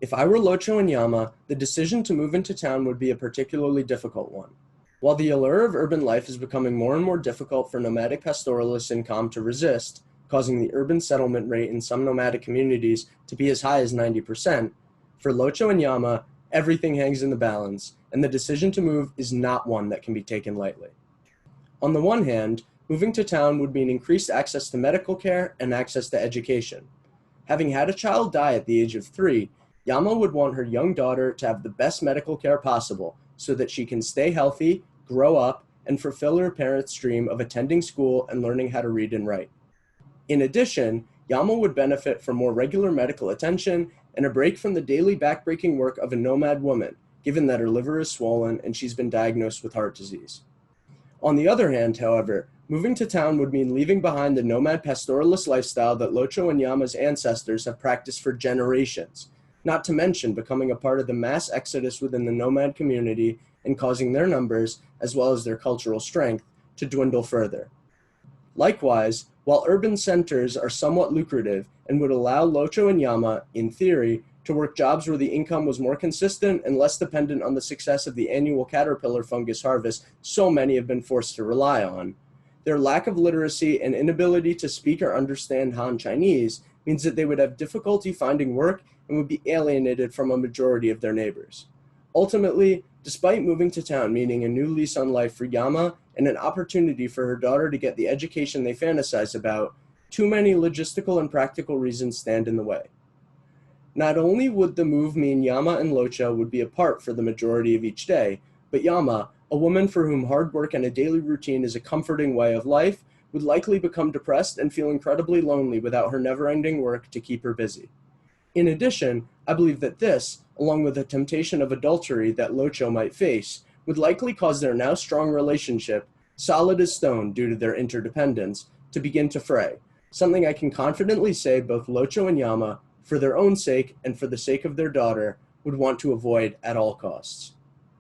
If I were Locho and Yama, the decision to move into town would be a particularly difficult one. While the allure of urban life is becoming more and more difficult for nomadic pastoralists in Kham to resist, causing the urban settlement rate in some nomadic communities to be as high as 90%, for Locho and Yama, everything hangs in the balance, and the decision to move is not one that can be taken lightly. On the one hand, moving to town would mean increased access to medical care and access to education. Having had a child die at the age of 3, Yama would want her young daughter to have the best medical care possible so that she can stay healthy, grow up, and fulfill her parents' dream of attending school and learning how to read and write. In addition, Yama would benefit from more regular medical attention and a break from the daily backbreaking work of a nomad woman, given that her liver is swollen and she's been diagnosed with heart disease. On the other hand, however, moving to town would mean leaving behind the nomad pastoralist lifestyle that Locho and Yama's ancestors have practiced for generations, not to mention becoming a part of the mass exodus within the nomad community and causing their numbers, as well as their cultural strength, to dwindle further. Likewise, while urban centers are somewhat lucrative and would allow Locho and Yama, in theory, to work jobs where the income was more consistent and less dependent on the success of the annual caterpillar fungus harvest so many have been forced to rely on, their lack of literacy and inability to speak or understand Han Chinese means that they would have difficulty finding work and would be alienated from a majority of their neighbors. Ultimately, despite moving to town meaning a new lease on life for Yama and an opportunity for her daughter to get the education they fantasize about, too many logistical and practical reasons stand in the way. Not only would the move mean Yama and Locho would be apart for the majority of each day, but Yama, a woman for whom hard work and a daily routine is a comforting way of life, would likely become depressed and feel incredibly lonely without her never-ending work to keep her busy. In addition, I believe that this, along with the temptation of adultery that Locho might face, would likely cause their now strong relationship, solid as stone due to their interdependence, to begin to fray, something I can confidently say both Locho and Yama, for their own sake and for the sake of their daughter, would want to avoid at all costs.